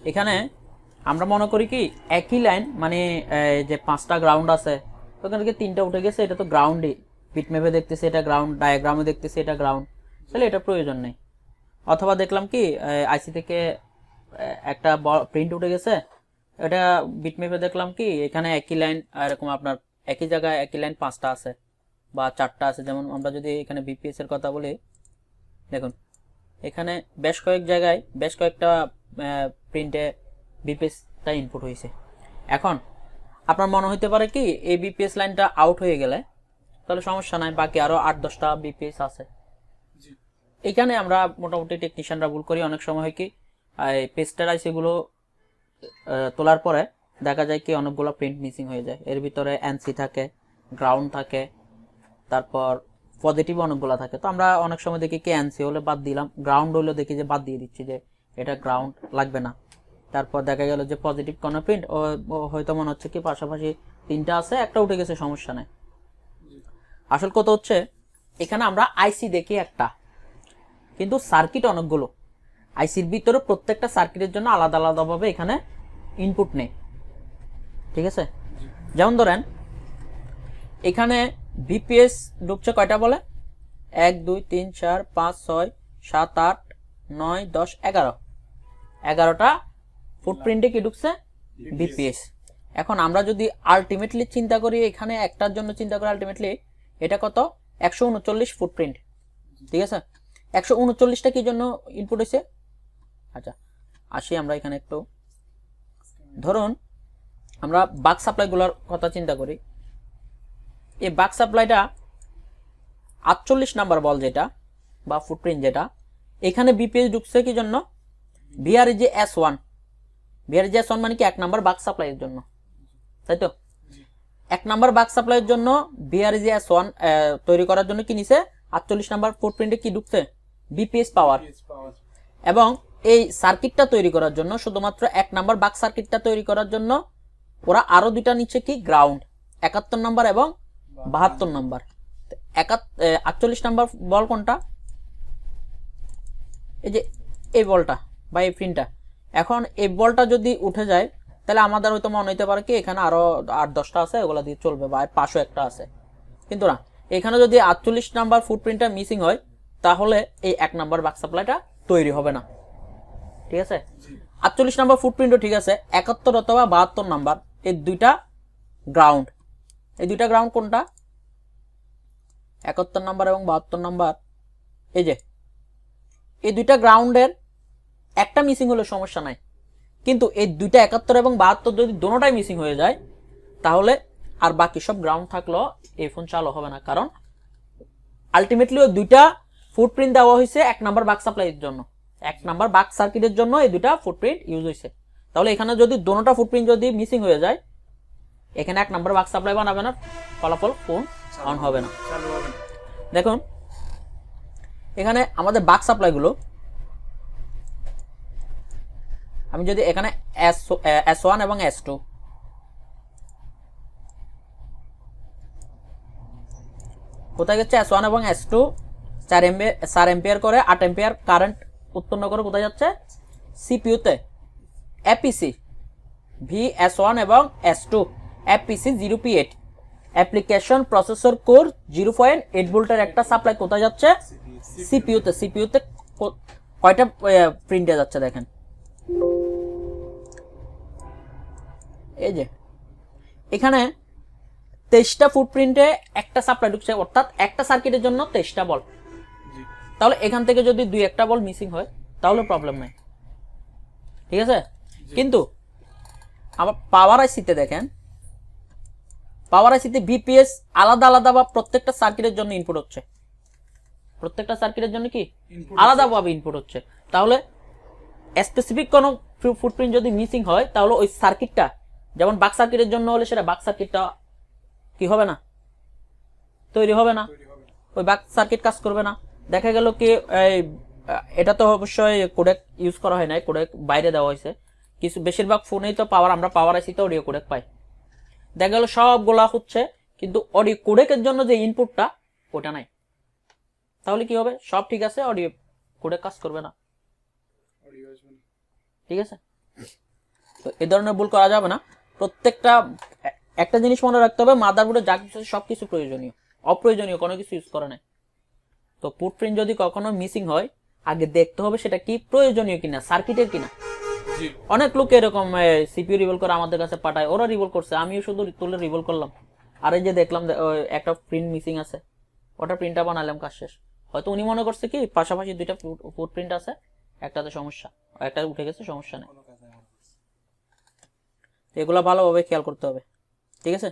এখানে আমরা মনে করি কি একই লাইন মানে যে 5টা গ্রাউন্ড আছে ওখান থেকে 3টা উঠে গেছে, এটা তো গ্রাউন্ডই, বিটম্যাপে দেখতেছি এটা গ্রাউন্ড, ডায়াগ্রামে দেখতেছি এটা গ্রাউন্ড, তাহলে এটা প্রয়োজন নেই। অথবা দেখলাম কি আইসি থেকে একটা প্রিন্ট উঠে গেছে, এটা বিটম্যাপে দেখলাম কি এখানে একই লাইন এরকম আপনার একই জায়গায় একই লাইন 5টা আছে বা 4টা আছে। যেমন আমরা যদি এখানে বিপিএস এর কথা বলি, দেখুন এখানে বেশ কয়েক জায়গায় বেশ কয়েকটা প্রিন্টে বিপিএসটা ইনপুট হয়েছে। এখন আপনার মনে হতে পারে কি এই বিপিএস লাইনটা আউট হয়ে গেলে তাহলে সমস্যা নাই, বাকি আরো 8-10টা বিপিএস আছে। এখানে আমরা মোটামুটি টেকনিশিয়ানরা ভুল করি, অনেক সময় হয় কি পেস্টার আইসিগুলো তোলার পরে দেখা যায় কি অনেকগুলো প্রিন্ট মিসিং হয়ে যায়, এর ভিতরে এনসি থাকে, গ্রাউন্ড থাকে, তারপর পজিটিভ অনেকগুলো থাকে। তো আমরা অনেক সময় দেখি কি এনসি হলে বাদ দিলাম, গ্রাউন্ড হলে দেখি যে বাদ দিয়ে দিচ্ছি যে এটা গ্রাউন্ড লাগবে না। তারপর দেখা গেল যে পজিটিভ কোনো প্রিন্ট ও হয়তো মনে হচ্ছে কি পাশাপাশি 3টা আছে, একটা উঠে গেছে, সমস্যা নেই। আসল কথা হচ্ছে এখানে আমরা আইসি দেখি একটা, কিন্তু সার্কিট অনেকগুলো, আইসির ভিতরে প্রত্যেকটা সার্কিটের জন্য আলাদা আলাদাভাবে এখানে ইনপুট নেই, ঠিক আছে। যেমন ধরেন এখানে বিপিএস ঢুকছে কয়টা বলে, 1 2 3 4 5 6 7 8 9 10 11টা ফুটপ্রিন্টে কি ঢুকছে, বিপিএস। এখন আমরা যদি আলটিমেটলি চিন্তা করি এখানে একটার জন্য চিন্তা করি, আলটিমেটলি এটা কত 139 ফুটপ্রিন্ট, ঠিক আছে। 139টা কি জন্য ইনপুট হয়েছে, আচ্ছা আসি আমরা এখানে একটু। ধরুন আমরা বাক সাপ্লাইগুলোর কথা চিন্তা করি, এই বাক সাপ্লাইটা 48 নাম্বার বল যেটা বা ফুটপ্রিন্ট যেটা, এখানে বিপিএস ঢুকছে কি জন্য, ভিআরজি S1, ভিআরজি S1 মানে কি 1 নাম্বার বাক সাপ্লাইয়ের জন্য, তাই তো। 1 নাম্বার বাক সাপ্লাইয়ের জন্য ভিআরজি S1 তৈরি করার জন্য কি নিছে 48 নাম্বার ফুটপ্রিন্টে কি ঢুকছে, বিপিএস পাওয়ার। এবং এই সার্কিটটা তৈরি করার জন্য শুধুমাত্র 1 নাম্বার বাক সার্কিটটা তৈরি করার জন্য ওরা আরো দুইটা নিচ্ছে কি গ্রাউন্ড, 71 নাম্বার এবং 72 নাম্বার। 48 নাম্বার বল কোনটা, এই যে এই বলটা বা এই প্রিন্টটা। এখন এই বলটা যদি উঠে যায় তাহলে আমাদের হয়তো মনে হইতে পারে কি এখানে আরো 8-10টা আছে, ওগুলা দিয়ে চলবে, বা পাশেও একটা আছে, কিন্তু না, এখানে যদি 48 নাম্বার ফুটপ্রিন্টটা মিসিং হয় তাহলে এই 1 নাম্বার বাক সাপ্লাইটা তৈরি হবে না, ঠিক আছে। 48 নাম্বার ফুটপ্রিন্টও ঠিক আছে, 71 অথবা 72 নাম্বার এই দুইটা গ্রাউন্ড, এই দুইটা গ্রাউন্ড কোনটা, 71 নাম্বার এবং 72 নাম্বার, এই যে এই দুইটা গ্রাউন্ডের একটা মিসিং হলে সমস্যা নাই, কিন্তু এই দুইটা 71 এবং 72 যদি দুটোটাই মিসিং হয়ে যায় তাহলে আর বাকি সব গ্রাউন্ড থাকলেও এই ফোন চালু হবে না, কারণ আলটিমেটলি ওই দুইটা ফুটপ্রিন্ট দেওয়া হয়েছে 1 নাম্বার বাক সাপ্লাইয়ের জন্য, 1 নাম্বার বাক সার্কিটের জন্য এই দুইটা ফুটপ্রিন্ট ইউজ হয়েছে। তাহলে এখানে যদি দুটোটা ফুটপ্রিন্ট যদি মিসিং হয়ে যায় এখানে 1 নাম্বার বাক সাপ্লাই বানাবে না, ফলাফল ফোন অন হবে না। দেখুন এখানে আমাদের বাক সাপ্লাইগুলো, আমি যদি এখানে S1 এবং S2, কোথায় গেছে S1 এবং S2 4 এম্পিয়ার করে 8 এম্পিয়ার কারেন্ট উৎপন্ন করে কোথায় যাচ্ছে, সিপিইউতে, এপিসি VS1 এবং S2 APC 0P8 application processor core 0.8 ভোল্টের একটা সাপ্লাই কোথায় যাচ্ছে, সিপিইউতে। সিপিইউতে কয়টা প্রিন্টে যাচ্ছে দেখেন, এই যে এখানে 23টা ফুটপ্রিন্টে একটা সাপ্লাই ঢুকছে, অর্থাৎ একটা সার্কিটের জন্য 23টা বল। তাহলে এখান থেকে যদি 2-1টা বল মিসিং হয় তাহলে প্রবলেম নাই, ঠিক আছে। কিন্তু আবার পাওয়ার আইসিতে দেখেন, পাওয়ার আইসিতে বিপিএস আলাদা আলাদা বা প্রত্যেকটা সার্কিটের জন্য ইনপুট হচ্ছে, প্রত্যেকটা সার্কিটের জন্য কি আলাদাভাবে ইনপুট হচ্ছে। তাহলে স্পেসিফিক কোনো ফুটপ্রিন্ট যদি মিসিং হয় তাহলে ওই সার্কিটটা, যেমন বাক সার্কিটের জন্য হলে সেটা বাক সার্কিটটা কি হবে না, তৈরি হবে না, ওই বাক সার্কিট কাজ করবে না। দেখা গেল কি এটা তো অবশ্যই কোডেক ইউজ করা হয় না, কোডেক বাইরে দেওয়া হয়েছে কিছু, বেশিরভাগ ফোনেই তো পাওয়ার, আমরা পাওয়ার আইসিতে অডিও কোডেক পাই, দেখা গেল সবগুলা হচ্ছে, কিন্তু অডিও কোডেকের জন্য যে ইনপুটটা ওটা নাই। তাহলে কি হবে, সব ঠিক আছে, অডিও কোডেক কাজ করবে না, ঠিক আছে। তো এই ধরনের ভুল করা যাবে না। প্রত্যেকটা একটা জিনিস মনে রাখতে হবে, মাদারবোর্ডে যা কিছু আছে সবকিছু প্রয়োজনীয়, অপ্রয়োজনীয় কোনো কিছু ইউজ করা নাই। তো ফুটপ্রিন্ট যদি কখনো মিসিং হয়, আগে দেখতে হবে সেটা কি প্রয়োজনীয় কিনা, সার্কিটের কিনা। অনেক লোক এরকম সিপিইউ রিভল করে আমাদের কাছে পাঠায়, ওরা রিভল করছে, আমিও শুধু তুলে রিভল করলাম, আর এই যে দেখলাম একটা প্রিন্ট মিসিং আছে, ওটা প্রিন্টটা বানালাম, কাজ শেষ। হয়তো উনি মনে করছে কি পাশাপাশি দুইটা ফুটপ্রিন্ট আছে, একটাতে সমস্যা, একটা উঠে গেছে, সমস্যা নেই। এগুলা ভালোভাবে খেয়াল করতে হবে, ঠিক আছে।